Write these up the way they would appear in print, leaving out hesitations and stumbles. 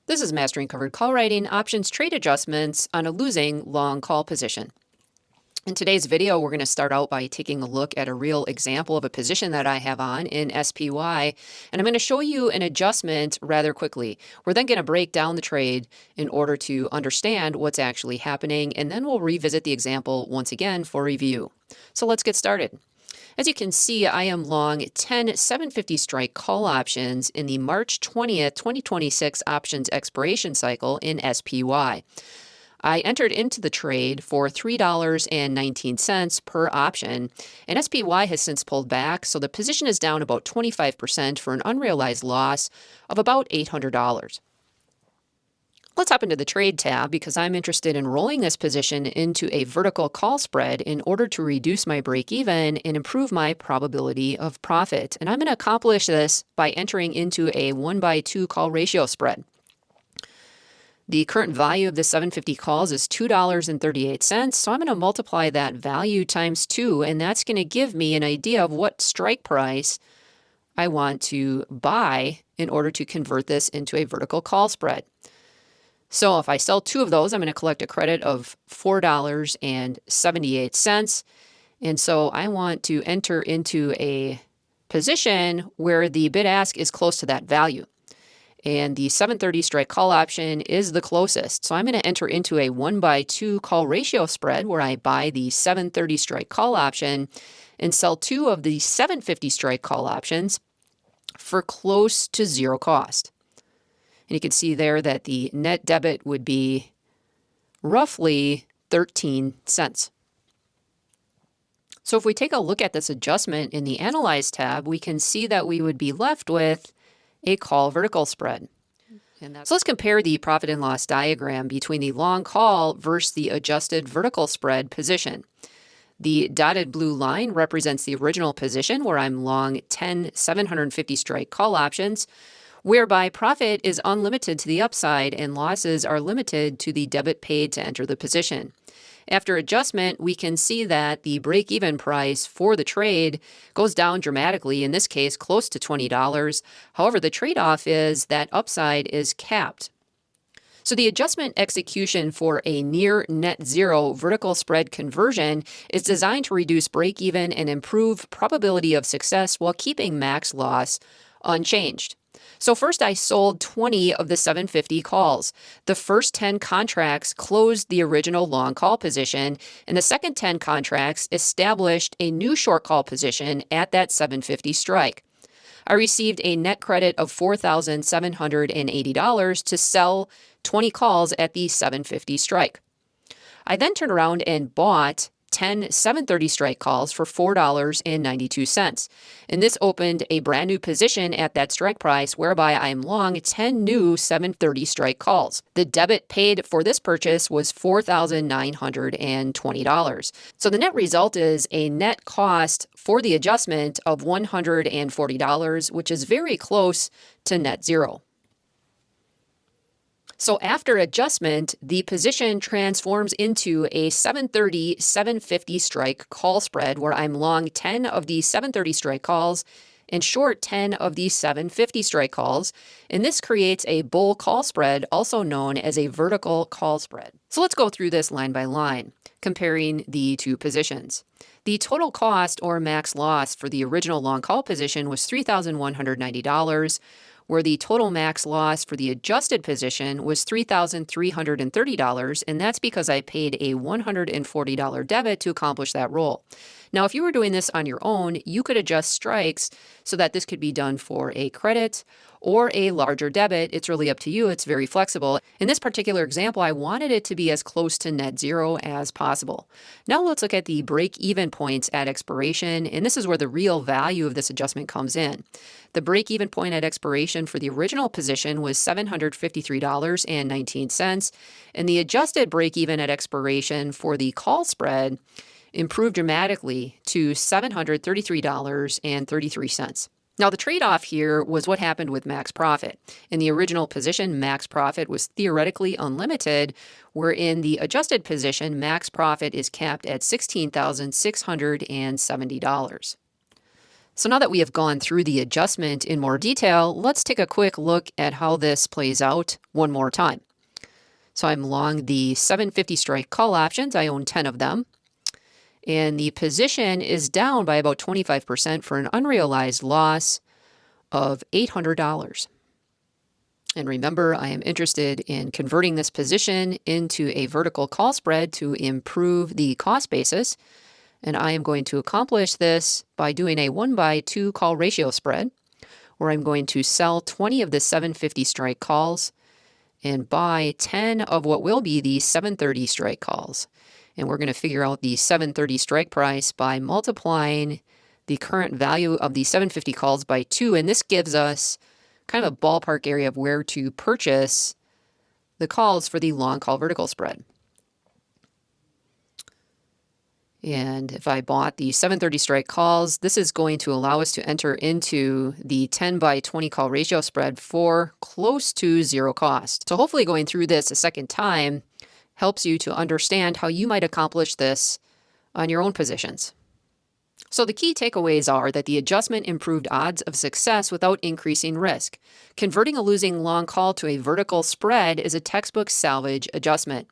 This is Mastering Covered Call Writing, Options Trade Adjustments on a Losing Long Call Position. In today's video, we're going to start out by taking a look at a real example of a position that I have on in SPY, and I'm going to show you an adjustment rather quickly. We're then going to break down the trade in order to understand what's actually happening, and then we'll revisit the example once again for review. So let's get started. As you can see, I am long 10 750 strike call options in the March 20th, 2026 options expiration cycle in SPY. I entered into the trade for $3.19 per option, and SPY has since pulled back, so the position is down about 25% for an unrealized loss of about $800. Let's hop into the trade tab because I'm interested in rolling this position into a vertical call spread in order to reduce my break even and improve my probability of profit. And I'm going to accomplish this by entering into a 1/2 call ratio spread. The current value of the 750 calls is $2.38, so I'm going to multiply that value times 2, and that's going to give me an idea of what strike price I want to buy in order to convert this into a vertical call spread. So if I sell 2 of those, I'm going to collect a credit of $4.78. And so I want to enter into a position where the bid ask is close to that value. And the 730 strike call option is the closest. So I'm going to enter into a 1/2 call ratio spread where I buy the 730 strike call option and sell 2 of the 750 strike call options for close to zero cost. And you can see there that the net debit would be roughly 13 cents. So if we take a look at this adjustment in the Analyze tab, we can see that we would be left with a call vertical spread. So let's compare the profit and loss diagram between the long call versus the adjusted vertical spread position. The dotted blue line represents the original position where I'm long 10 750 strike call options, whereby profit is unlimited to the upside and losses are limited to the debit paid to enter the position. After adjustment, we can see that the break-even price for the trade goes down dramatically, in this case close to $20. However, the trade-off is that upside is capped. So the adjustment execution for a near net zero vertical spread conversion is designed to reduce break-even and improve probability of success while keeping max loss unchanged. So first I sold 20 of the 750 calls. The first 10 contracts closed the original long call position, and the second 10 contracts established a new short call position at that 750 strike. I received a net credit of $4,780 to sell 20 calls at the 750 strike. I then turned around and bought 10 730 strike calls for $4.92. And this opened a brand new position at that strike price whereby I'm long 10 new 730 strike calls. The debit paid for this purchase was $4,920. So the net result is a net cost for the adjustment of $140, which is very close to net zero. So after adjustment, the position transforms into a 730 750 strike call spread where I'm long 10 of the 730 strike calls and short 10 of the 750 strike calls. And this creates a bull call spread, also known as a vertical call spread. So let's go through this line by line, comparing the two positions. The total cost or max loss for the original long call position was $3,190. Where the total max loss for the adjusted position was $3,330, and that's because I paid a $140 debit to accomplish that roll. Now, if you were doing this on your own, you could adjust strikes so that this could be done for a credit or a larger debit. It's really up to you. It's very flexible. In this particular example, I wanted it to be as close to net zero as possible. Now let's look at the break-even points at expiration, and this is where the real value of this adjustment comes in. The break-even point at expiration for the original position was $753.19, and the adjusted break-even at expiration for the call spread improved dramatically to $733.33. Now, the trade-off here was what happened with max profit. In the original position, max profit was theoretically unlimited, where in the adjusted position, max profit is capped at $16,670. So now that we have gone through the adjustment in more detail, let's take a quick look at how this plays out one more time. So I'm long the 750 strike call options. I own 10 of them. And the position is down by about 25% for an unrealized loss of $800. And remember, I am interested in converting this position into a vertical call spread to improve the cost basis. And I am going to accomplish this by doing a 1/2 call ratio spread, where I'm going to sell 20 of the 750 strike calls and buy 10 of what will be the 730 strike calls. And we're going to figure out the 730 strike price by multiplying the current value of the 750 calls by 2. And this gives us kind of a ballpark area of where to purchase the calls for the long call vertical spread. And if I bought the 730 strike calls, this is going to allow us to enter into the 10/20 call ratio spread for close to zero cost. So hopefully going through this a second time helps you to understand how you might accomplish this on your own positions. So the key takeaways are that the adjustment improved odds of success without increasing risk. Converting a losing long call to a vertical spread is a textbook salvage adjustment.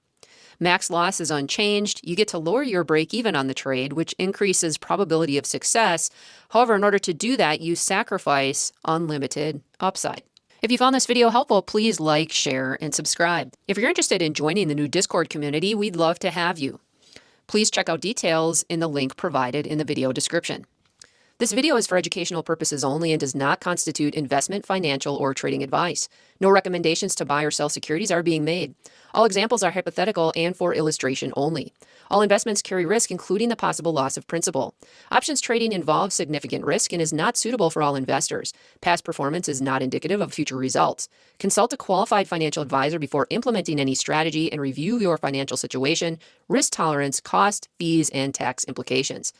Max loss is unchanged. You get to lower your break even on the trade, which increases probability of success. However, in order to do that, you sacrifice unlimited upside. If you found this video helpful, please like, share, and subscribe. If you're interested in joining the new Discord community, we'd love to have you. Please check out details in the link provided in the video description. This video is for educational purposes only and does not constitute investment, financial, or trading advice. No recommendations to buy or sell securities are being made. All examples are hypothetical and for illustration only. All investments carry risk, including the possible loss of principal. Options trading involves significant risk and is not suitable for all investors. Past performance is not indicative of future results. Consult a qualified financial advisor before implementing any strategy and review your financial situation, risk tolerance, cost, fees, and tax implications.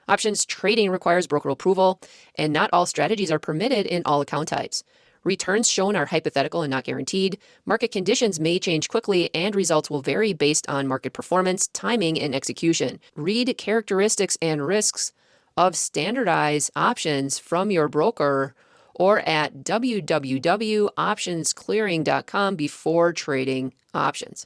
Options trading requires broker approval, and not all strategies are permitted in all account types. Returns shown are hypothetical and not guaranteed. Market conditions may change quickly, and results will vary based on market performance, timing, and execution. Read characteristics and risks of standardized options from your broker or at www.optionsclearing.com before trading options.